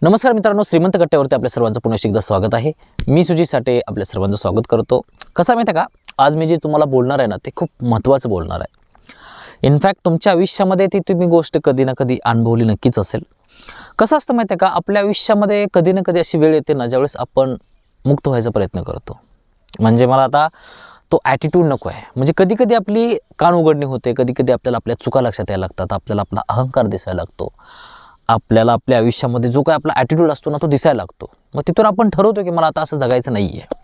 नमस्कार मित्रांनो, श्रीमंत कट्ट्यावरती आपल्या सर्वांचं पुन्हा एकदा स्वागत आहे। मी सुजित साठे आपल्या सर्वांचं स्वागत करतो। कसं माहिती आहे का, आज मी जे तुम्हाला बोलणार आहे ना ते खूप महत्त्वाचं बोलणार आहे। इनफॅक्ट तुमच्या आयुष्यामध्ये ती तुम्ही गोष्ट कधी ना कधी अनुभवली नक्कीच असेल। कसं असतं माहिती आहे का, आपल्या आयुष्यामध्ये कधी ना कधी अशी वेळ येते ना ज्यावेळेस आपण मुक्त व्हायचा प्रयत्न करतो। म्हणजे मला आता तो ॲटिट्यूड नको आहे। म्हणजे कधी कधी आपली कान उघडणी होते, कधी कधी आपल्याला आपल्या चुका लक्षात यायला लागतात, आपल्याला आपला अहंकार दिसायला लागतो, आपल्याला आपल्या आयुष्यामध्ये जो काय आपला ॲटिट्यूड असतो ना तो दिसायला लागतो। मग तिथून आपण ठरवतो की मला आता असं जगायचं नाही आहे,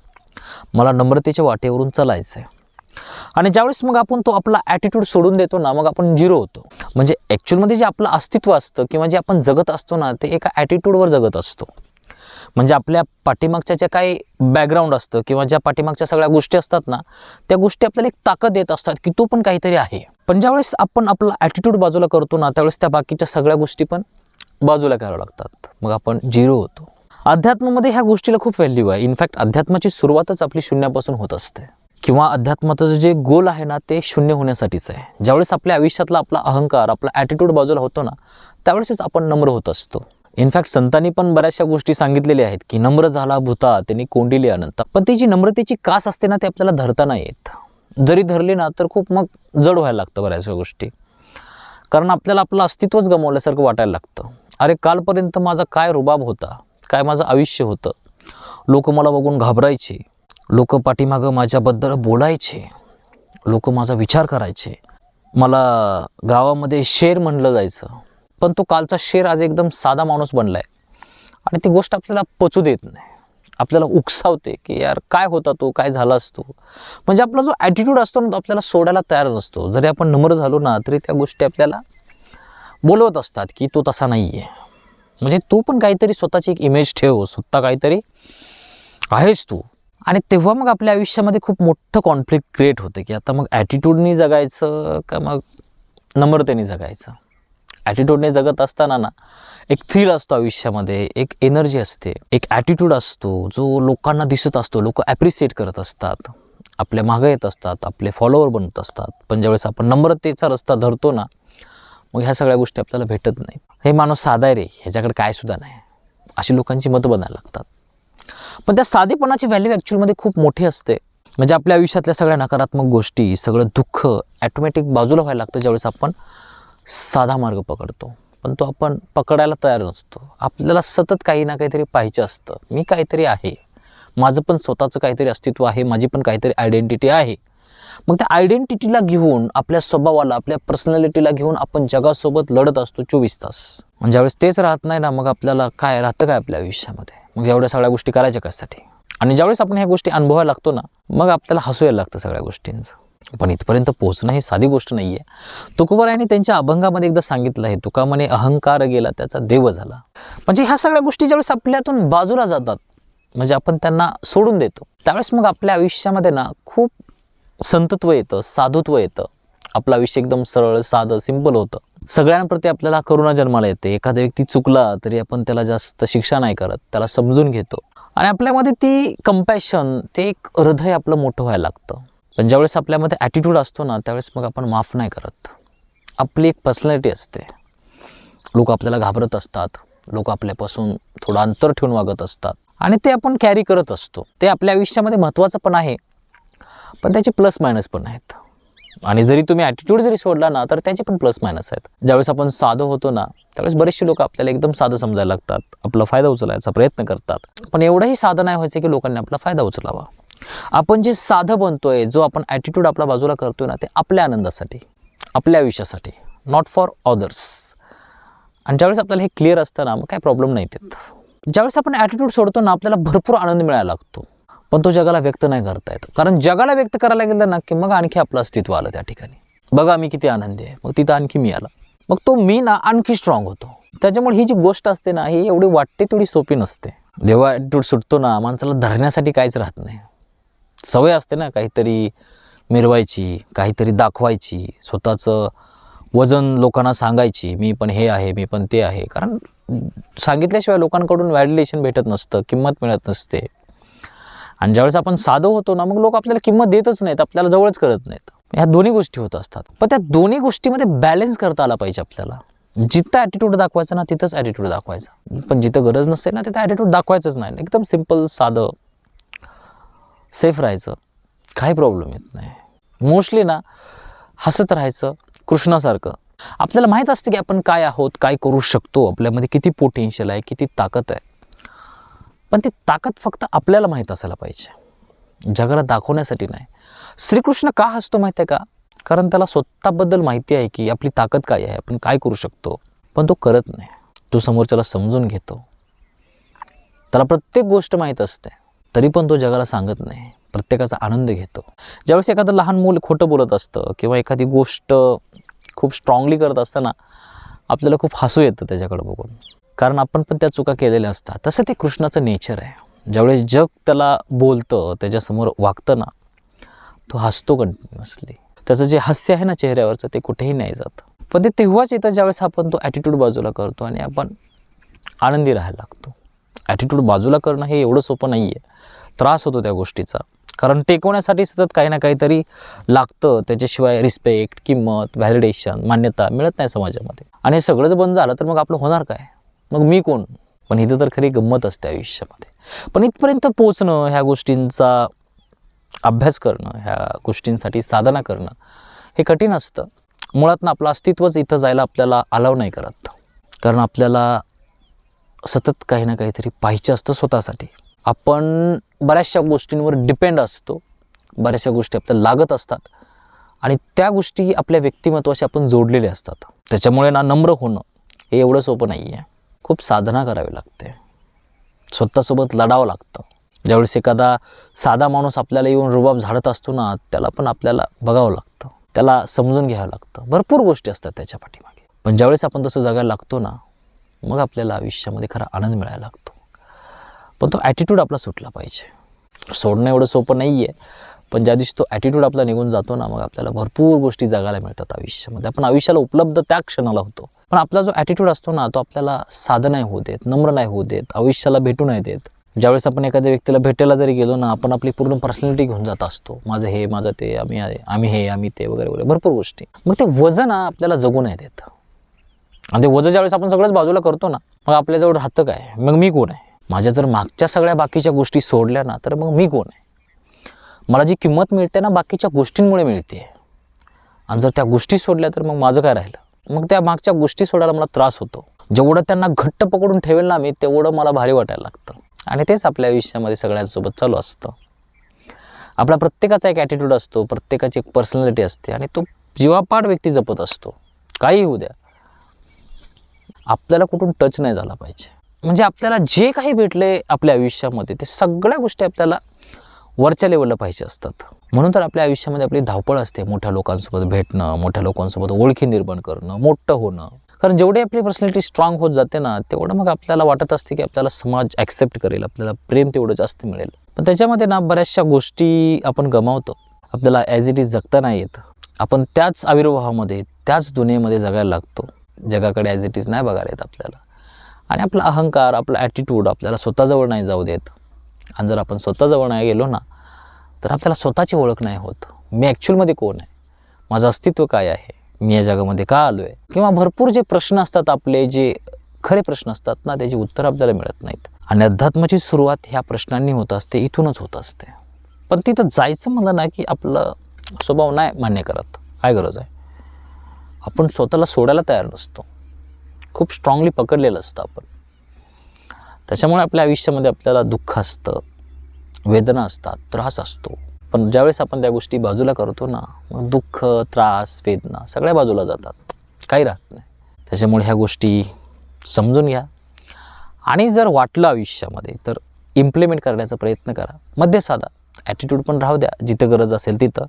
मला नम्रतेच्या वाटेवरून चालायचं आहे। आणि ज्यावेळेस मग आपण तो आपला ॲटिट्यूड सोडून देतो ना, मग आपण झिरो होतो। म्हणजे ॲक्च्युअलमध्ये जे आपलं अस्तित्व असतं किंवा जे आपण जगत असतो ना ते एका ॲटिट्यूडवर जगत असतो। म्हणजे आपल्या पाठीमागच्या ज्या काही बॅकग्राऊंड असतं किंवा ज्या पाठीमागच्या सगळ्या गोष्टी असतात ना, त्या गोष्टी आपल्याला एक ताकद देत असतात की तो पण काहीतरी आहे। पण ज्यावेळेस आपण आपला ॲटिट्यूड बाजूला करतो ना त्यावेळेस त्या बाकीच्या सगळ्या गोष्टी पण बाजूला करावं लागतात, मग आपण झिरो होतो। अध्यात्मामध्ये ह्या गोष्टीला खूप व्हॅल्यू आहे। इनफॅक्ट अध्यात्माची सुरुवातच आपली शून्यापासून होत असते किंवा अध्यात्माचं जे गोल आहे ना ते शून्य होण्यासाठीच आहे। ज्यावेळेस आपल्या आयुष्यातला आपला अहंकार, आपला ॲटिट्यूड बाजूला होतो ना त्यावेळेसच आपण नम्र होत असतो। इनफॅक्ट संतांनी पण बऱ्याचशा गोष्टी सांगितलेल्या आहेत की नम्र झाला भूता त्यांनी कोंडिले अनंत। पण ती जी नम्रतेची कास असते ना ते आपल्याला धरता नाही येत। जरी धरली ना तर खूप मग जड व्हायला लागतं बऱ्याचशा गोष्टी, कारण आपल्याला आपलं अस्तित्वच गमावल्यासारखं वाटायला लागतं। अरे कालपर्यंत माझा काय रुबाब होता, काय माझं आयुष्य होतं, लोक मला बघून घाबरायचे, लोक पाठीमागं माझ्याबद्दल बोलायचे, लोक माझा विचार करायचे, मला गावामध्ये शेर म्हणलं जायचं। पण तो कालचा शेर आज एकदम साधा माणूस बनलाय आणि ती गोष्ट आपल्याला पचू देत नाही, आपल्याला उकसावते की यार काय होता तो, काय झाला असतो। म्हणजे आपला जो ॲटिट्यूड असतो ना तो आपल्याला सोडायला तयार नसतो। जरी आपण नम्र झालो ना तरी त्या गोष्टी आपल्याला बोलवत असतात की तो तसा नाही आहे। म्हणजे तू पण काहीतरी स्वतःची एक इमेज ठेव, स्वतः काहीतरी आहेस तू। आणि तेव्हा मग आपल्या आयुष्यामध्ये खूप मोठं कॉन्फ्लिक्ट क्रिएट होतं की आता मग ॲटिट्यूडनी जगायचं का मग नम्रतेने जगायचं। ॲटिट्यूडने जगत असताना ना एक थ्रिल असतो आयुष्यामध्ये, एक एनर्जी असते, एक ॲटिट्यूड असतो जो लोकांना दिसत असतो, लोक ॲप्रिशिएट करत असतात, आपल्या मागं येत असतात, आपले फॉलोअर बनत असतात। पण ज्यावेळेस आपण नम्रतेचा रस्ता धरतो ना मग ह्या सगळ्या गोष्टी आपल्याला भेटत नाहीत। हे माणूस साधा आहे रे, ह्याच्याकडे काय सुद्धा नाही, अशी लोकांची मतं बनायला लागतात। पण त्या साधेपणाची व्हॅल्यू ॲक्च्युअलमध्ये खूप मोठी असते। म्हणजे आपल्या आयुष्यातल्या सगळ्या नकारात्मक गोष्टी, सगळं दुःख ॲटोमॅटिक बाजूला व्हायला लागतं ज्यावेळेस आपण साधा मार्ग पकडतो। पण तो आपण पकडायला तयार नसतो। आपल्याला सतत काही ना काहीतरी पाहिजे असतं, मी काहीतरी आहे, माझं पण स्वतःचं काहीतरी अस्तित्व आहे, माझी पण काहीतरी आयडेंटिटी आहे। मग त्या आयडेंटिटीला घेऊन, आपल्या स्वभावाला, आपल्या पर्सनॅलिटीला घेऊन आपण जगासोबत लढत असतो 24 तास। म्हणजे ज्यावेळेस तेच राहत नाही ना मग आपल्याला काय राहतं काय आपल्या आयुष्यामध्ये, मग एवढ्या सगळ्या गोष्टी करायच्या कशासाठी। आणि ज्यावेळेस आपण ह्या गोष्टी अनुभवायला लागतो ना मग आपल्याला हसू यायला लागतं सगळ्या गोष्टींचं। पण इथपर्यंत पोहोचणं ही साधी गोष्ट नाही आहे। तुकोबारायांनी त्यांच्या अभंगामध्ये एकदा सांगितलं आहे, तुका म्हणे अहंकार गेला त्याचा देव झाला। म्हणजे ह्या सगळ्या गोष्टी ज्यावेळेस आपल्यातून बाजूला जातात, म्हणजे आपण त्यांना सोडून देतो, त्यावेळेस मग आपल्या आयुष्यामध्ये ना खूप संतत्व येतं, साधुत्व येतं। आपलं आयुष्य एकदम सरळ, साधं, सिंपल होतं। सगळ्यांप्रती आपल्याला करुणा जन्माला येते। एखादा व्यक्ती चुकला तरी आपण त्याला जास्त शिक्षा नाही करत, त्याला समजून घेतो आणि आपल्यामध्ये ती कंपॅशन, ते एक हृदय आपलं मोठं व्हायला लागतं। पण ज्यावेळेस आपल्यामध्ये ॲटिट्यूड असतो ना त्यावेळेस मग आपण माफ नाही करत। आपली एक पर्सनॅलिटी असते, लोक आपल्याला घाबरत असतात, लोक आपल्यापासून थोडं अंतर ठेवून वागत असतात आणि ते आपण कॅरी करत असतो। ते आपल्या आयुष्यामध्ये महत्त्वाचं पण आहे, पण त्याचे प्लस मायनस पण आहेत। आणि जरी तुम्ही ॲटिट्यूड जरी सोडला ना तर त्याचे पण प्लस मायनस आहेत। ज्यावेळेस आपण साधं होतो ना त्यावेळेस बरेचसे लोक आपल्याला एकदम साधं समजायला लागतात, आपला फायदा उचलायचा प्रयत्न करतात। पण एवढंही साधं नाही व्हायचं की लोकांनी आपला फायदा उचलावा। आपण जे साधं बनतोय, जो आपण ॲटिट्यूड आपला बाजूला करतोय ना ते आपल्या आनंदासाठी, आपल्या आयुष्यासाठी, नॉट फॉर अदर्स। आणि ज्यावेळेस आपल्याला हे क्लिअर असतं ना मग काय प्रॉब्लेम नाही येत। ज्यावेळेस आपण ॲटिट्यूड सोडतो ना आपल्याला भरपूर आनंद मिळायला लागतो, पण तो जगाला व्यक्त नाही करता येत। कारण जगाला व्यक्त करायला गेलं ना की मग आणखी आपलं अस्तित्व आलं त्या ठिकाणी, बघा मी किती आनंदी आहे, मग तिथं आणखी मी आला, मग तो मी ना आणखी स्ट्रॉंग होतो। त्याच्यामुळे ही जी गोष्ट असते ना ही एवढी वाटते तेवढी सोपी नसते। जेव्हा ॲटिट्यूड सुटतो ना माणसाला धरण्यासाठी काहीच राहत नाही। सवय असते ना काहीतरी मिरवायची, काहीतरी दाखवायची, स्वतःचं वजन लोकांना सांगायची, मी पण हे आहे, मी पण ते आहे। कारण सांगितल्याशिवाय लोकांकडून व्हॅलिडेशन भेटत नसतं, किंमत मिळत नसते। आणि ज्यावेळेस आपण साधं होतो ना मग लोक आपल्याला किंमत देतच नाहीत, आपल्याला जवळच करत नाहीत। ह्या दोन्ही गोष्टी होत असतात। पण त्या दोन्ही गोष्टीमध्ये बॅलन्स करता आला पाहिजे आपल्याला। जिथं ॲटिट्यूड दाखवायचं ना तिथंच ॲटिट्यूड दाखवायचा, पण जिथं गरज नसते ना तिथं ॲटिट्यूड दाखवायचंच नाही. एकदम सिम्पल साधं सेफ राहायचं, काही प्रॉब्लेम येत नाही. मोस्टली ना हसत राहायचं कृष्णासारखं. आपल्याला माहीत असते की आपण काय आहोत, काय करू शकतो, आपल्यामध्ये किती पोटेन्शियल आहे, किती ताकद आहे. पण ती ताकद फक्त आपल्याला माहीत असायला पाहिजे, जगाला दाखवण्यासाठी नाही. श्रीकृष्ण का हसतो माहिती आहे का? कारण त्याला स्वतःबद्दल माहिती आहे की आपली ताकद काय आहे, आपण काय करू शकतो, पण तो करत नाही. तो समोरच्याला समजून घेतो. त्याला प्रत्येक गोष्ट माहीत असते, तरी पण तो जगाला सांगत नाही, प्रत्येकाचा आनंद घेतो. ज्यावेळेस एखादं लहान मूल खोटं बोलत असतं किंवा एखादी गोष्ट खूप स्ट्रॉंगली करत असताना आपल्याला खूप हसू येतं त्याच्याकडे बघून, कारण आपण पण त्या चुका केलेल्या असतात. तसं ते कृष्णाचं नेचर आहे. ज्यावेळेस जग त्याला बोलतं, त्याच्यासमोर वागतं ना, तो हसतो कंटिन्युअसली. त्याचं जे हास्य आहे ना चेहऱ्यावरचं, ते कुठेही नाही जात. पण ते तेव्हाच येतं ज्यावेळेस आपण तो ॲटिट्यूड बाजूला करतो आणि आपण आनंदी राहायला लागतो. ॲटिट्यूड बाजूला करणं हे एवढं सोपं नाही आहे. त्रास होतो त्या गोष्टीचा, कारण टेकवण्यासाठी सतत काही ना काहीतरी लागतं. त्याच्याशिवाय रिस्पेक्ट, किंमत, व्हॅलिडेशन, मान्यता मिळत नाही समाजामध्ये. आणि हे सगळंच बंद झालं तर मग आपलं होणार काय? मग मी कोण? पण इथं तर खरी गंमत असते आयुष्यामध्ये. पण इथपर्यंत पोचणं, ह्या गोष्टींचा अभ्यास करणं, ह्या गोष्टींसाठी साधना करणं हे कठीण असतं. मुळात ना आपलं अस्तित्वच इथं जायला आपल्याला अलाव नाही करत, कारण आपल्याला सतत काही ना काहीतरी पाहिजे असतं स्वतःसाठी. आपण बऱ्याचशा गोष्टींवर डिपेंड असतो, बऱ्याचशा गोष्टी आपल्याला लागत असतात आणि त्या गोष्टी आपल्या व्यक्तिमत्वाशी आपण जोडलेले असतात. त्याच्यामुळे ना नम्र होणं हे एवढं सोपं नाही आहे. खूप साधना करावी लागते, स्वतःसोबत लढावं लागतं. ज्यावेळेस एखादा साधा माणूस आपल्याला येऊन रुबाब झाडत असतो ना, त्याला पण आपल्याला बघावं लागतं, त्याला समजून घ्यावं लागतं. भरपूर गोष्टी असतात त्याच्या पाठीमागे. पण ज्यावेळेस आपण तसं जगायला लागतो ना, मग आपल्याला आयुष्यामध्ये खरा आनंद मिळायला लागतो. पण तो ॲटिट्यूड आपला सुटला पाहिजे. सोडणं एवढं सोपं नाही आहे, पण ज्या दिवशी तो ॲटिट्यूड आपला निघून जातो ना, मग आपल्याला भरपूर गोष्टी जगायला मिळतात आयुष्यामध्ये. आपण आयुष्याला उपलब्ध त्या क्षणाला होतो. पण आपला जो ॲटिट्यूड असतो ना, तो आपल्याला साधं नाही होऊ देत, नम्र नाही होऊ देत, आयुष्याला भेटू नाही देत. ज्यावेळेस आपण एखाद्या व्यक्तीला भेटायला जरी गेलो ना, आपण आपली पूर्ण पर्सनॅलिटी घेऊन जात असतो. माझं हे, माझं ते, आम्ही हे, आम्ही ते, वगैरे वगैरे भरपूर गोष्टी. मग ते वजन ना आपल्याला जगू नाही देत. आणि ते वजन ज्यावेळेस आपण सगळंच बाजूला करतो ना, मग आपल्याजवळ राहतं काय? मग मी कोण आहे? माझ्या जर मागच्या सगळ्या बाकीच्या गोष्टी सोडल्या ना, तर मग मी कोण आहे? मला जी किंमत मिळते ना, बाकीच्या गोष्टींमुळे मिळते. आणि जर त्या गोष्टी सोडल्या तर मग माझं काय राहिलं? मग त्या मागच्या गोष्टी सोडायला मला त्रास होतो. जेवढं त्यांना घट्ट पकडून ठेवेल ना मी, तेवढं मला भारी वाटायला लागतं. आणि तेच आपल्या आयुष्यामध्ये सगळ्यांसोबत चालू असतं. आपला प्रत्येकाचा एक ॲटिट्यूड असतो, प्रत्येकाची एक पर्सनॅलिटी असते आणि तो जीवापाड व्यक्ती जपत असतो. काही होऊ द्या, आपल्याला कुठून टच नाही झाला पाहिजे. म्हणजे आपल्याला जे काही भेटले आपल्या आयुष्यामध्ये, ते सगळ्या गोष्टी आपल्याला वरच्या लेवलला पाहिजे असतात. म्हणून तर आपल्या आयुष्यामध्ये आपली धावपळ असते, मोठ्या लोकांसोबत भेटणं, मोठ्या लोकांसोबत ओळखी निर्माण करणं, मोठं होणं. कारण जेवढी आपली पर्सनॅलिटी स्ट्रॉंग होत जाते ना, तेवढं मग आपल्याला वाटत असते की आपल्याला समाज ॲक्सेप्ट करेल, आपल्याला प्रेम तेवढं जास्त मिळेल. पण त्याच्यामध्ये ना बऱ्याचशा गोष्टी आपण गमावतो. आपल्याला ॲज इट इज जगता नाही येत. आपण त्याच आविर्भावामध्ये, त्याच दुनियेमध्ये जगायला लागतो. जगाकडे ॲज इट इज नाही बघायला येत आपल्याला. आणि आपला अहंकार, आपला ॲटिट्यूड आपल्याला स्वतःजवळ नाही जाऊ देत. आणि जर आपण स्वतःजवळ नाही गेलो ना, तर आपल्याला स्वतःची ओळख नाही होत. मी ॲक्च्युअलमध्ये कोण आहे? माझं अस्तित्व काय आहे? मी या जगामध्ये का आलो आहे? किंवा भरपूर जे प्रश्न असतात आपले, जे खरे प्रश्न असतात ना, त्याची उत्तर आपल्याला मिळत नाहीत. आणि अध्यात्माची सुरुवात ह्या प्रश्नांनी होत असते, इथूनच होत असते. पण तिथं जायचं म्हणलं ना की आपलं स्वभाव नाही मान्य करत. काय गरज आहे? आपण स्वतःला सोडायला तयार नसतो, खूप स्ट्रॉंगली पकडलेलं असतं आपण. त्याच्यामुळे आपल्या आयुष्यामध्ये आपल्याला दुःख असतं, वेदना असतात, त्रास असतो. पण ज्यावेळेस आपण त्या गोष्टी बाजूला करतो ना, मग दुःख, त्रास, वेदना सगळ्या बाजूला जातात, काही राहत नाही. त्याच्यामुळे ह्या गोष्टी समजून घ्या. आणि जर वाटलं आयुष्यामध्ये तर इम्प्लिमेंट करण्याचा प्रयत्न करा. मध्ये साधा ॲटिट्यूड पण राहू द्या जिथं गरज असेल तिथं,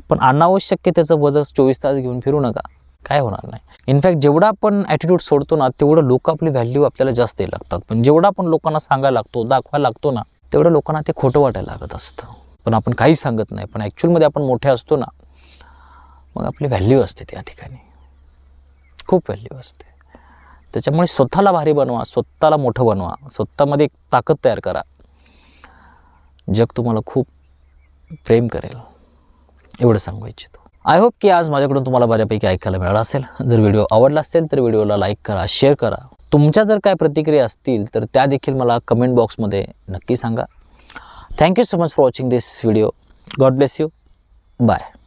पण अनावश्यक त्याचं वजन 24 तास घेऊन फिरू नका, काय होणार नाही. इनफॅक्ट जेवढा आपण ॲटिट्यूड सोडतो ना, तेवढं लोक आपली व्हॅल्यू आपल्याला जास्त द्यायला लागतात. पण जेवढा आपण लोकांना सांगायला लागतो, दाखवायला लागतो ना, तेवढं लोकांना ते खोटं वाटायला लागत असतं. पण आपण काही सांगत नाही, पण ॲक्च्युअलमध्ये आपण मोठे असतो ना, मग आपली व्हॅल्यू असते त्या ठिकाणी, खूप व्हॅल्यू असते. त्याच्यामुळे स्वतःला भारी बनवा, स्वतःला मोठं बनवा, स्वतःमध्ये एक ताकद तयार करा. जग तुम्हाला खूप प्रेम करेल, एवढं सांगू इच्छितो. आय होप की आज माझ्याकडून तुम्हाला बऱ्यापैकी ऐकायला मिळालं असेल. जर व्हिडिओ आवडला असेल तर व्हिडिओला लाईक करा, शेअर करा. तुमच्या जर काय प्रतिक्रिया असतील तर त्या देखील मला कमेंट बॉक्समध्ये नक्की सांगा. Thank you so much for watching this video. God bless you. Bye.